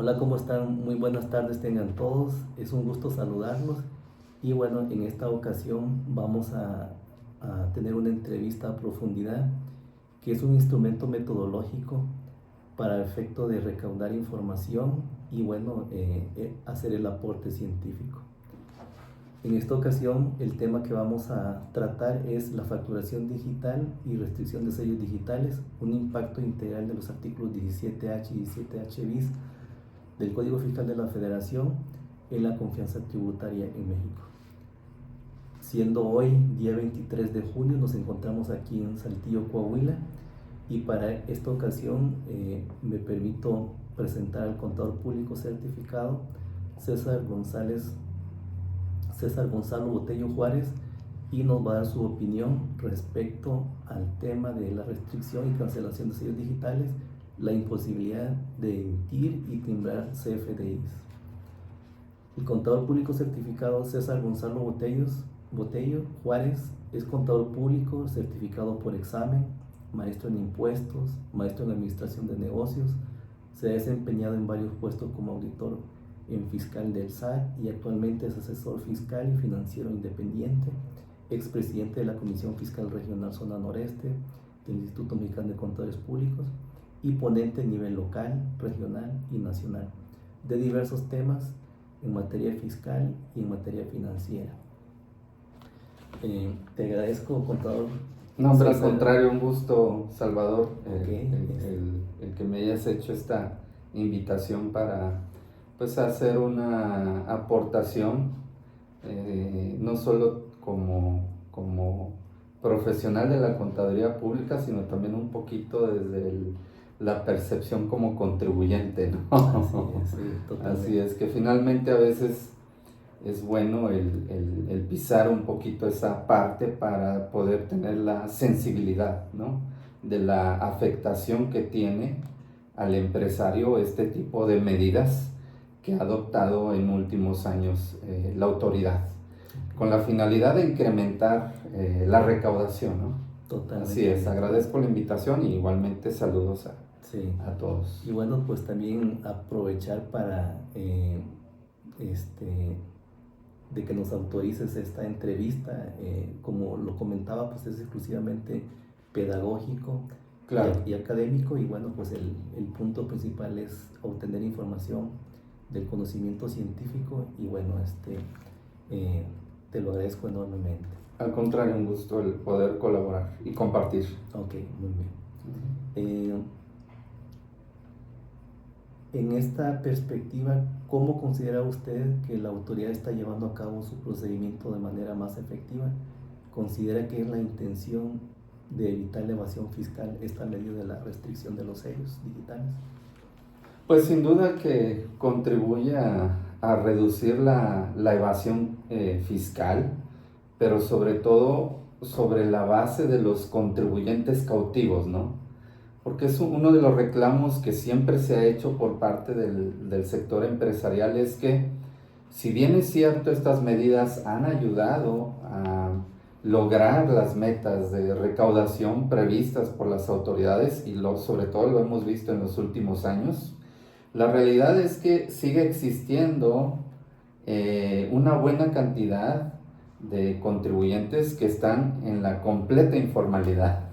Hola, ¿cómo están? Muy buenas tardes tengan todos. Es un gusto saludarlos. Y bueno, en esta ocasión vamos a tener una entrevista a profundidad, que es un instrumento metodológico para el efecto de recaudar información y bueno, hacer el aporte científico. En esta ocasión el tema que vamos a tratar es la facturación digital y restricción de sellos digitales, un impacto integral de los artículos 17H y 17H bis del Código Fiscal de la Federación en la confianza tributaria en México. Siendo hoy día 23 de junio, nos encontramos aquí en Saltillo, Coahuila, y para esta ocasión me permito presentar al contador público certificado César Gonzalo Botello Juárez, y nos va a dar su opinión respecto al tema de la restricción y cancelación de sellos digitales, la imposibilidad de emitir y timbrar CFDIs. El contador público certificado César Gonzalo Botello Juárez es contador público certificado por examen, maestro en impuestos, maestro en administración de negocios. Se ha desempeñado en varios puestos como auditor en fiscal del SAT y actualmente es asesor fiscal y financiero independiente, expresidente de la Comisión Fiscal Regional Zona Noreste del Instituto Mexicano de Contadores Públicos y ponente a nivel local, regional y nacional de diversos temas en materia fiscal y en materia financiera. Te agradezco, contador. No, pero al César. contrario, un gusto, Salvador, Okay. el que me hayas hecho esta invitación para pues hacer una aportación, no solo como profesional de la contaduría pública, sino también un poquito desde la percepción como contribuyente, ¿no? Sí, totalmente. Así es que finalmente a veces es bueno el pisar un poquito esa parte para poder tener la sensibilidad, ¿no?, de la afectación que tiene al empresario este tipo de medidas que ha adoptado en últimos años la autoridad, con la finalidad de incrementar la recaudación, ¿no? Totalmente. Así es, agradezco la invitación y igualmente saludos Sí. a todos. Y bueno, pues también aprovechar para de que nos autorices esta entrevista. Como lo comentaba, pues es exclusivamente pedagógico. Claro. Y académico, y bueno, pues el punto principal es obtener información del conocimiento científico, y bueno, te lo agradezco enormemente. Al contrario, un gusto el poder colaborar y compartir. Ok, muy bien. En esta perspectiva, ¿cómo considera usted que la autoridad está llevando a cabo su procedimiento de manera más efectiva? ¿Considera que es la intención de evitar la evasión fiscal esta medida de la restricción de los sellos digitales? Pues sin duda que contribuye a reducir la evasión fiscal, pero sobre todo sobre la base de los contribuyentes cautivos, ¿no? Porque es uno de los reclamos que siempre se ha hecho por parte del sector empresarial, es que si bien es cierto, estas medidas han ayudado a lograr las metas de recaudación previstas por las autoridades, y sobre todo lo hemos visto en los últimos años, la realidad es que sigue existiendo una buena cantidad de contribuyentes que están en la completa informalidad.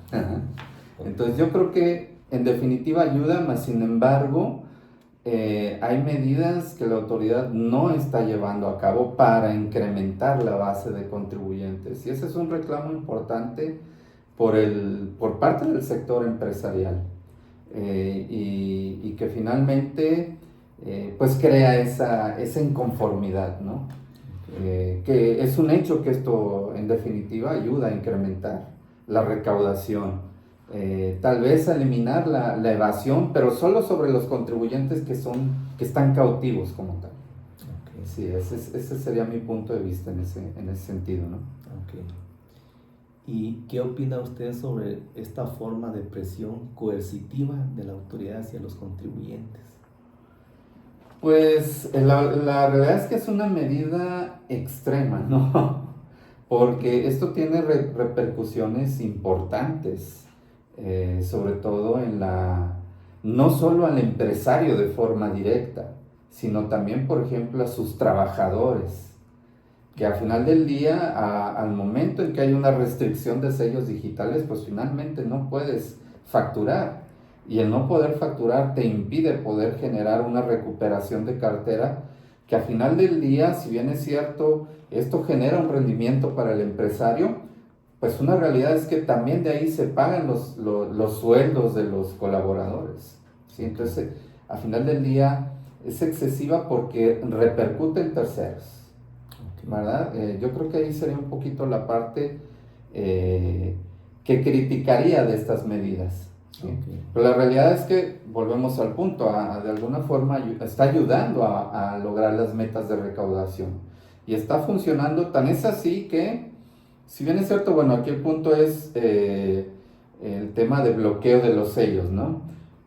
Entonces yo creo que en definitiva ayuda, mas sin embargo hay medidas que la autoridad no está llevando a cabo para incrementar la base de contribuyentes, y ese es un reclamo importante por parte del sector empresarial, y que finalmente pues crea esa inconformidad, ¿no? Que es un hecho que esto en definitiva ayuda a incrementar la recaudación, tal vez a eliminar la evasión, pero solo sobre los contribuyentes que están cautivos como tal. Okay. Sí, ese sería mi punto de vista en ese sentido, ¿no? Okay. ¿Y qué opina usted sobre esta forma de presión coercitiva de la autoridad hacia los contribuyentes? Pues la realidad es que es una medida extrema, ¿no? Porque esto tiene repercusiones importantes, sobre todo no solo al empresario de forma directa, sino también, por ejemplo, a sus trabajadores, que al final del día, al momento en que hay una restricción de sellos digitales, pues finalmente no puedes facturar. Y el no poder facturar te impide poder generar una recuperación de cartera, que al final del día, si bien es cierto, esto genera un rendimiento para el empresario, pues una realidad es que también de ahí se pagan los sueldos de los colaboradores, ¿sí? Entonces, al final del día es excesiva porque repercute en terceros, ¿verdad? Yo creo que ahí sería un poquito la parte que criticaría de estas medidas, ¿sí? Pero la realidad es que, volvemos al punto, de alguna forma está ayudando a lograr las metas de recaudación. Y está funcionando, tan es así que, si bien es cierto, bueno, aquí el punto es el tema de bloqueo de los sellos, ¿no?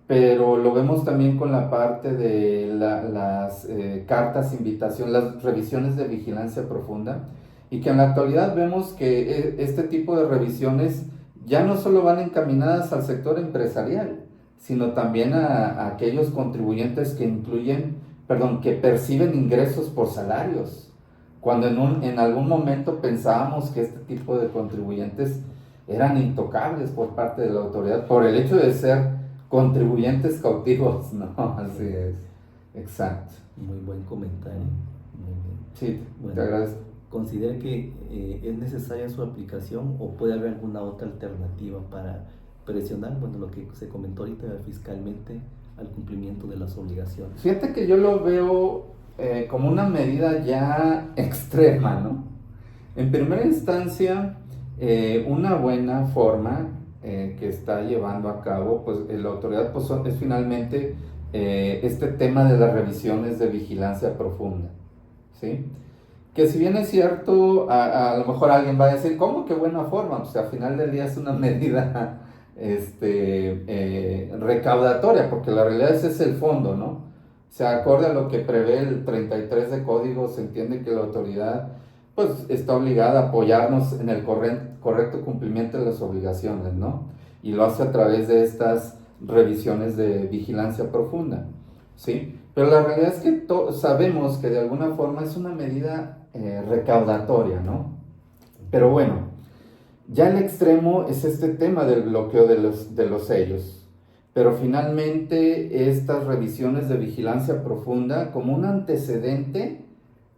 Pero lo vemos también con la parte de las cartas invitación, las revisiones de vigilancia profunda, y que en la actualidad vemos que este tipo de revisiones ya no solo van encaminadas al sector empresarial, sino también a aquellos contribuyentes que que perciben ingresos por salarios, cuando en algún momento pensábamos que este tipo de contribuyentes eran intocables por parte de la autoridad por el hecho de ser contribuyentes cautivos, ¿no? Así es, exacto. Muy buen comentario. Muy bien. Sí, bueno, te agradezco. ¿Considera que es necesaria su aplicación o puede haber alguna otra alternativa para presionar, bueno, lo que se comentó ahorita fiscalmente, al cumplimiento de las obligaciones? Fíjate que yo lo veo como una medida ya extrema, ¿no? En primera instancia, una buena forma que está llevando a cabo pues, la autoridad pues, es finalmente este tema de las revisiones de vigilancia profunda, ¿sí? Que si bien es cierto, a lo mejor alguien va a decir, ¿cómo que buena forma? Pues al final del día es una medida recaudatoria, porque la realidad ese es el fondo, ¿no? O sea, acorde a lo que prevé el 33 de código, se entiende que la autoridad pues está obligada a apoyarnos en el correcto cumplimiento de las obligaciones, ¿no? Y lo hace a través de estas revisiones de vigilancia profunda, ¿sí? Pero la realidad es que sabemos que de alguna forma es una medida recaudatoria, ¿no? Pero bueno, ya el extremo es este tema del bloqueo de los sellos. Pero finalmente estas revisiones de vigilancia profunda, como un antecedente,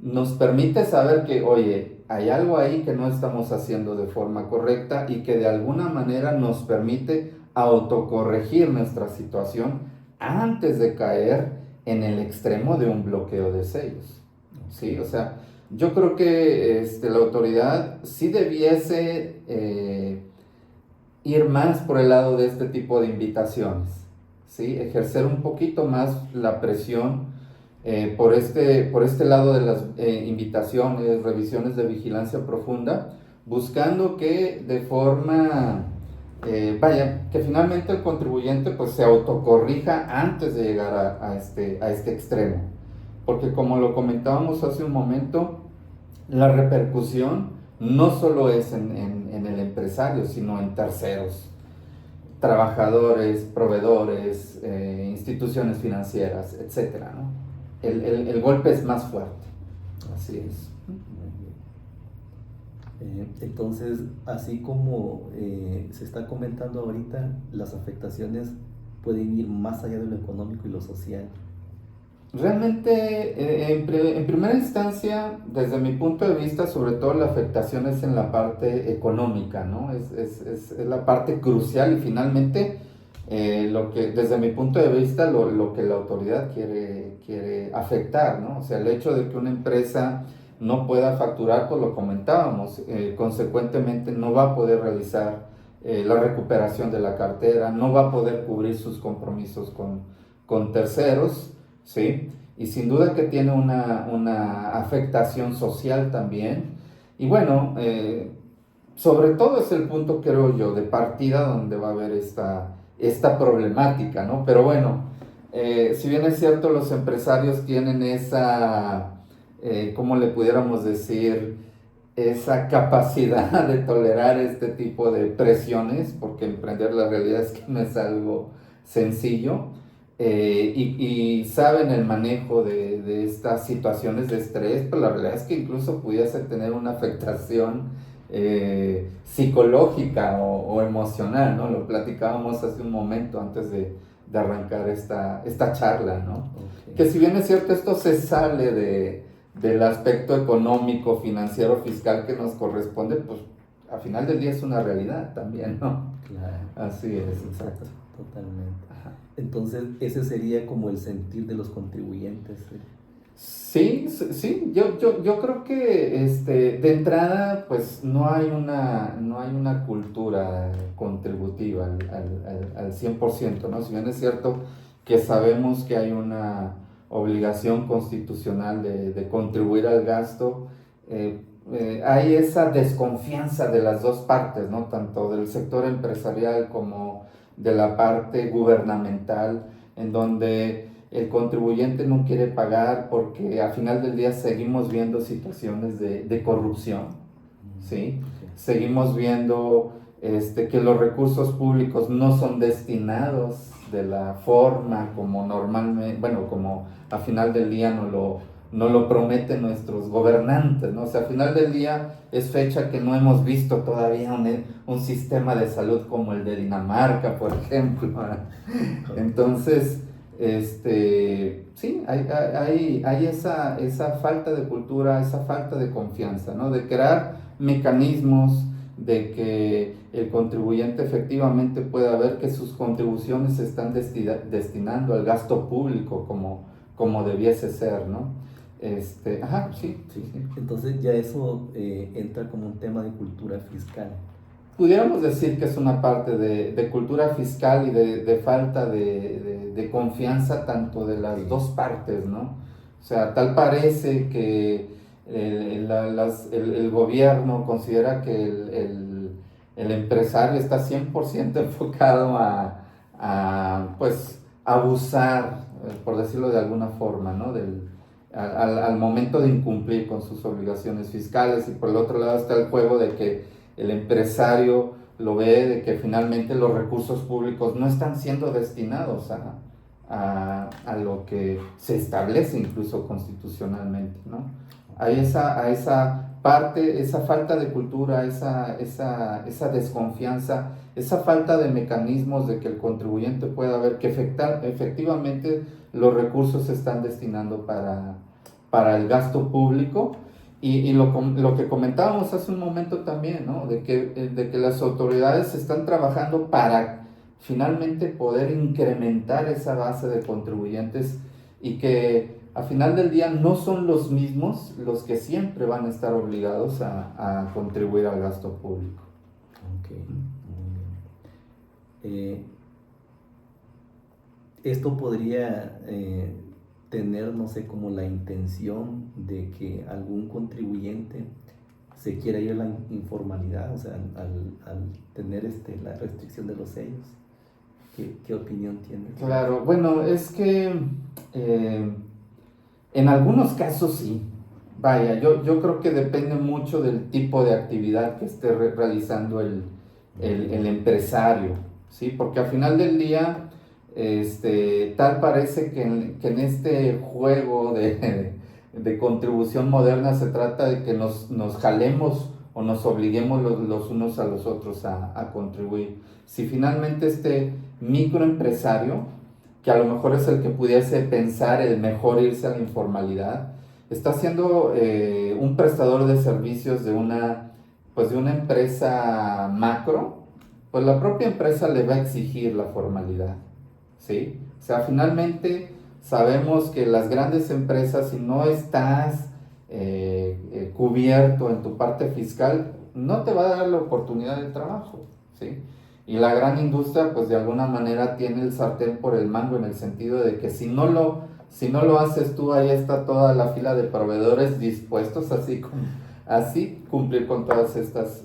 nos permite saber que, oye, hay algo ahí que no estamos haciendo de forma correcta y que de alguna manera nos permite autocorregir nuestra situación antes de caer en el extremo de un bloqueo de sellos. ¿Sí? O sea, yo creo que la autoridad sí debiese ir más por el lado de este tipo de invitaciones, ¿sí? Ejercer un poquito más la presión por este lado de las invitaciones, revisiones de vigilancia profunda, buscando que de forma, que finalmente el contribuyente pues se autocorrija antes de llegar a este extremo. Porque como lo comentábamos hace un momento, la repercusión no solo es en el empresario, sino en terceros, trabajadores, proveedores, instituciones financieras, etc., ¿no? El golpe es más fuerte. Así es. Entonces, así como se está comentando ahorita, las afectaciones pueden ir más allá de lo económico y lo social. Realmente, en primera instancia, desde mi punto de vista, sobre todo la afectación es en la parte económica, ¿no? Es la parte crucial y finalmente desde mi punto de vista, lo que la autoridad quiere afectar, ¿no? O sea, el hecho de que una empresa no pueda facturar, pues lo comentábamos, consecuentemente no va a poder realizar la recuperación de la cartera, no va a poder cubrir sus compromisos con terceros, ¿sí? Y sin duda que tiene una afectación social también. Y bueno, sobre todo es el punto, creo yo, de partida donde va a haber esta problemática, ¿no? Pero bueno, si bien es cierto, los empresarios tienen ¿cómo le pudiéramos decir? Esa capacidad de tolerar este tipo de presiones, porque emprender la realidad es que no es algo sencillo. y saben el manejo de estas situaciones de estrés, pero la realidad es que incluso pudiese tener una afectación psicológica o emocional, ¿no? Lo platicábamos hace un momento antes de arrancar esta charla, ¿no? Okay. Que si bien es cierto, esto se sale del aspecto económico, financiero, fiscal que nos corresponde, pues al final del día es una realidad también, ¿no? Claro. Así es, exacto. Totalmente. Ajá. Entonces, ese sería como el sentir de los contribuyentes. Sí, yo creo que de entrada pues no hay una cultura contributiva al 100%, ¿no? Si bien es cierto que sabemos que hay una obligación constitucional de contribuir al gasto, hay esa desconfianza de las dos partes, ¿no? Tanto del sector empresarial como de la parte gubernamental, en donde el contribuyente no quiere pagar porque al final del día seguimos viendo situaciones de corrupción, ¿sí? Okay. Seguimos viendo que los recursos públicos no son destinados de la forma como normalmente, bueno, como al final del día no lo prometen nuestros gobernantes, ¿no? O sea, al final del día es fecha que no hemos visto todavía un sistema de salud como el de Dinamarca, por ejemplo. Entonces, sí, hay esa falta de cultura, esa falta de confianza, ¿no? De crear mecanismos de que el contribuyente efectivamente pueda ver que sus contribuciones se están destinando al gasto público como debiese ser, ¿no? Ajá, sí. Entonces ya eso entra como un tema de cultura fiscal. Pudiéramos decir que es una parte de cultura fiscal y de falta de confianza tanto de las dos partes, ¿no? O sea, tal parece que el gobierno considera que el empresario está 100% enfocado pues, abusar, por decirlo de alguna forma, ¿no? Al momento de incumplir con sus obligaciones fiscales, y por el otro lado está el juego de que el empresario lo ve de que finalmente los recursos públicos no están siendo destinados a lo que se establece incluso constitucionalmente, ¿no? A esa parte, esa falta de cultura, esa desconfianza, esa falta de mecanismos de que el contribuyente pueda ver que efectivamente los recursos se están destinando para el gasto público. Y lo que comentábamos hace un momento también, ¿no? De que las autoridades están trabajando para finalmente poder incrementar esa base de contribuyentes y que a final del día no son los mismos los que siempre van a estar obligados a contribuir al gasto público. Ok, muy bien. Esto podría tener, no sé, como la intención de que algún contribuyente se quiera ir a la informalidad, o sea, al tener la restricción de los sellos. ¿Qué opinión tiene? Claro, bueno, es que en algunos casos sí. Vaya, yo creo que depende mucho del tipo de actividad que esté realizando el empresario, ¿sí? Porque al final del día, tal parece que en este juego de contribución moderna se trata de que nos jalemos o nos obliguemos los unos a los otros a contribuir. Si finalmente este microempresario, que a lo mejor es el que pudiese pensar el mejor irse a la informalidad, está siendo un prestador de servicios de una empresa macro, pues la propia empresa le va a exigir la formalidad, ¿sí? O sea, finalmente sabemos que las grandes empresas, si no estás cubierto en tu parte fiscal, no te va a dar la oportunidad de trabajo, ¿sí? Y la gran industria, pues de alguna manera tiene el sartén por el mango en el sentido de que si no lo haces tú, ahí está toda la fila de proveedores dispuestos así cumplir con todas estas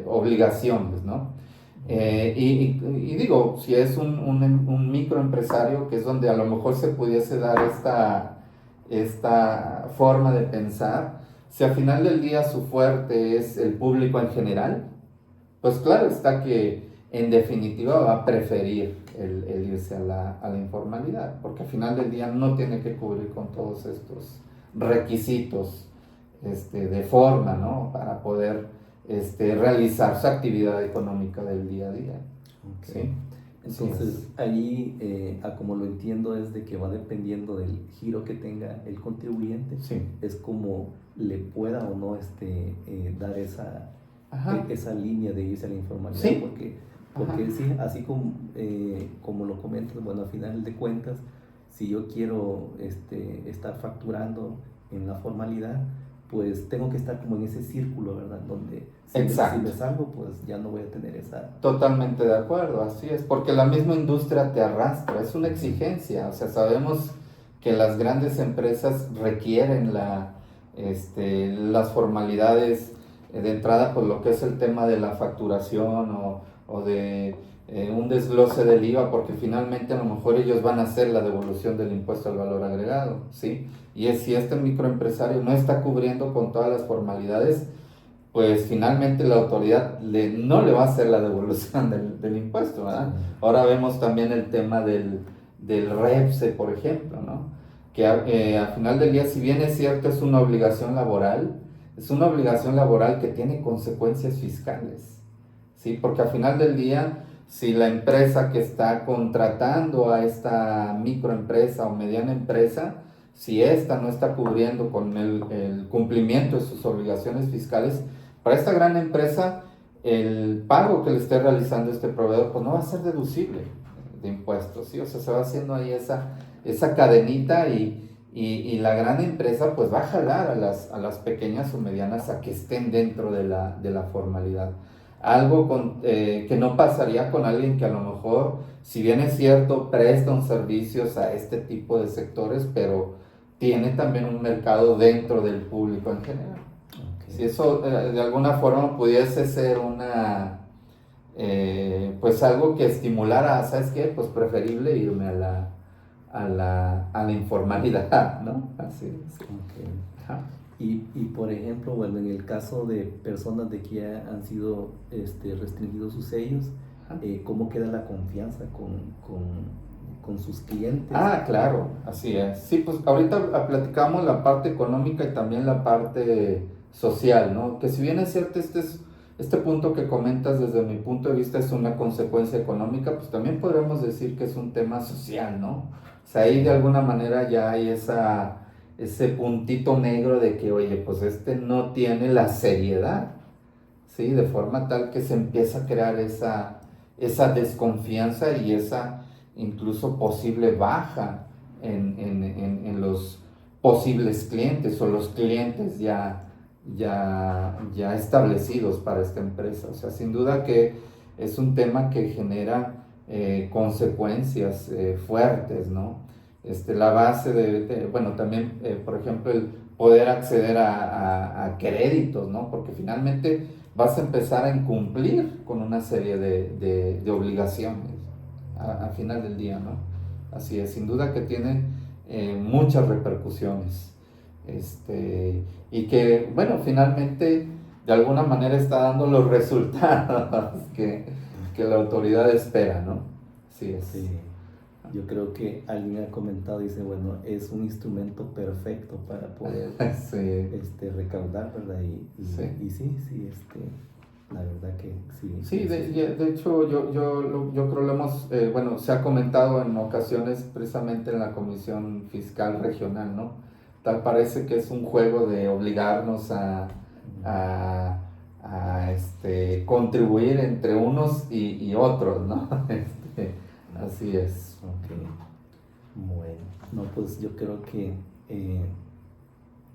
obligaciones, ¿no? Y digo, si es un microempresario, que es donde a lo mejor se pudiese dar esta forma de pensar, si al final del día su fuerte es el público en general, pues claro está que en definitiva va a preferir el irse a la informalidad, porque al final del día no tiene que cubrir con todos estos requisitos de forma, ¿no? Para poder realizar su actividad económica del día a día. Okay. ¿Sí? Entonces, ahí, a como lo entiendo, es de que va dependiendo del giro que tenga el contribuyente, Sí. es como le pueda o no dar esa línea de irse a la informalidad, Sí. porque sí, así como lo comentas, bueno, al final de cuentas, si yo quiero estar facturando en la formalidad, pues tengo que estar como en ese círculo, ¿verdad? Donde si me salgo, pues ya no voy a tener esa... Totalmente de acuerdo, así es, porque la misma industria te arrastra, es una exigencia, o sea, sabemos que las grandes empresas requieren las formalidades de entrada por lo que es el tema de la facturación o de un desglose del IVA, porque finalmente a lo mejor ellos van a hacer la devolución del impuesto al valor agregado, ¿sí? Y si este microempresario no está cubriendo con todas las formalidades, pues finalmente la autoridad no le va a hacer la devolución del impuesto, ¿verdad? Ahora vemos también el tema del REPSE, por ejemplo, ¿no? Que al final del día, si bien es cierto, es una obligación laboral que tiene consecuencias fiscales, ¿sí? Porque al final del día, si la empresa que está contratando a esta microempresa o mediana empresa, si ésta no está cubriendo con el cumplimiento de sus obligaciones fiscales, para esta gran empresa, el pago que le esté realizando este proveedor, pues no va a ser deducible de impuestos, ¿sí? O sea, se va haciendo ahí esa cadenita y la gran empresa pues va a jalar a las pequeñas o medianas a que estén dentro de la formalidad. Algo que no pasaría con alguien que a lo mejor, si bien es cierto, presta un servicios a este tipo de sectores, pero tiene también un mercado dentro del público en general. Si eso de alguna forma pudiese ser pues algo que estimulara, ¿sabes qué? Pues preferible irme a la informalidad, ¿no? Así es. Okay. Y por ejemplo, bueno, en el caso de personas de que ya han sido restringidos sus sellos, ¿cómo queda la confianza con sus clientes? Claro, así es. Sí, pues ahorita platicamos la parte económica y también la parte social, ¿no? Que si bien es cierto, este punto que comentas desde mi punto de vista es una consecuencia económica, pues también podríamos decir que es un tema social, ¿no? O sea, ahí de alguna manera ya hay ese puntito negro de que, oye, pues no tiene la seriedad, ¿sí? De forma tal que se empieza a crear esa desconfianza y esa incluso posible baja en los posibles clientes o los clientes ya establecidos para esta empresa. O sea, sin duda que es un tema que genera consecuencias fuertes, ¿no? La base bueno, también, por ejemplo, el poder acceder a créditos, ¿no? Porque finalmente vas a empezar a incumplir con una serie de obligaciones al final del día, ¿no? Así es, sin duda que tiene muchas repercusiones. Y que, bueno, finalmente de alguna manera está dando los resultados que la autoridad espera, ¿no? Así es. Sí. Yo creo que alguien ha comentado, dice, bueno, es un instrumento perfecto para poder sí. Recaudar, ¿verdad? Y sí, la verdad que sí. Sí, de hecho yo creo que lo hemos, bueno, se ha comentado en ocasiones precisamente en la Comisión Fiscal Regional, ¿no? Tal parece que es un juego de obligarnos a contribuir entre unos y otros, ¿no? Así es. Okay. Bueno, no, pues yo creo que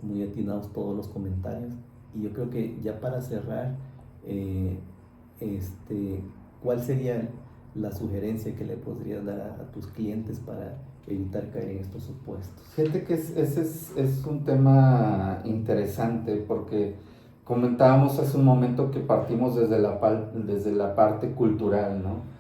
muy atinados todos los comentarios y yo creo que ya para cerrar, ¿cuál sería la sugerencia que le podrías dar a tus clientes para evitar caer en estos supuestos? Fíjate que ese es un tema interesante porque comentábamos hace un momento que partimos desde la parte cultural, ¿no?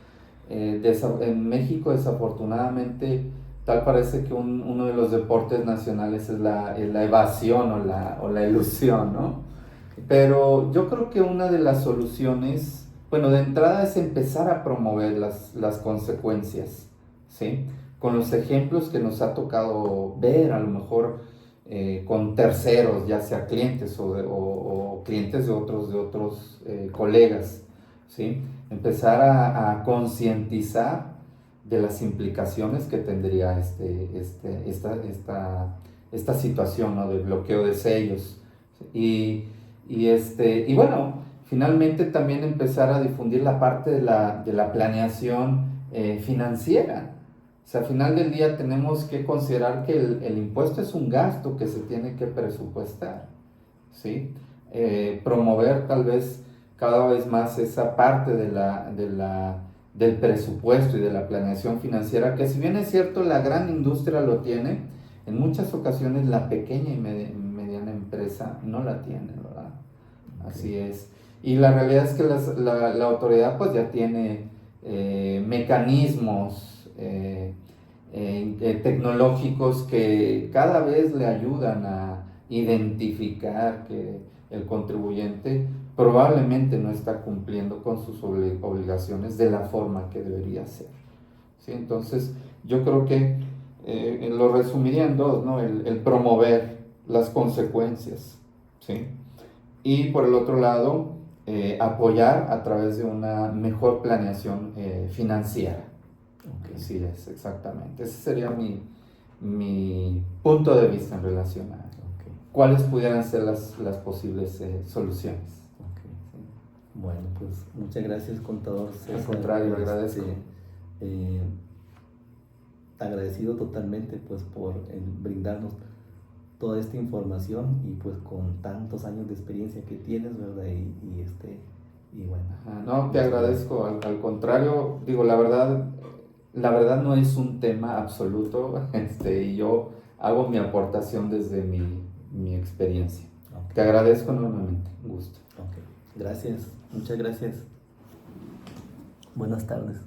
En México desafortunadamente tal parece que uno de los deportes nacionales es la evasión o la ilusión, ¿no? Pero yo creo que una de las soluciones Bueno, de entrada es empezar a promover las consecuencias, ¿sí? Con los ejemplos que nos ha tocado ver, a lo mejor con terceros, ya sea clientes o clientes de otros colegas, ¿sí? Empezar a concientizar de las implicaciones que tendría esta situación, ¿no? De bloqueo de sellos. Y bueno, finalmente también empezar a difundir la parte de la planeación financiera. O sea, al final del día tenemos que considerar que el impuesto es un gasto que se tiene que presupuestar, ¿sí? Promover tal vez cada vez más esa parte del presupuesto y de la planeación financiera, que si bien es cierto la gran industria lo tiene, en muchas ocasiones la pequeña y mediana empresa no la tiene, ¿verdad? Así es. Y la realidad es que la autoridad pues ya tiene mecanismos tecnológicos que cada vez le ayudan a identificar que el contribuyente probablemente no está cumpliendo con sus obligaciones de la forma que debería ser. ¿Sí? Entonces, yo creo que lo resumiría en dos, ¿no? El promover las consecuencias, ¿sí? Y por el otro lado, apoyar a través de una mejor planeación financiera. Ok. Así es, exactamente. Ese sería mi punto de vista en relación a Ok. cuáles pudieran ser las posibles soluciones. Ok. Bueno, pues muchas gracias, contador César. Al contrario, agradezco. Eh, Agradecido totalmente pues por brindarnos toda esta información y pues con tantos años de experiencia que tienes, ¿verdad? Y bueno. No, te agradezco, al contrario, digo, la verdad no es un tema absoluto, y yo hago mi aportación desde mi experiencia. Okay. Te agradezco enormemente, un gusto. Ok, gracias, muchas gracias. Buenas tardes.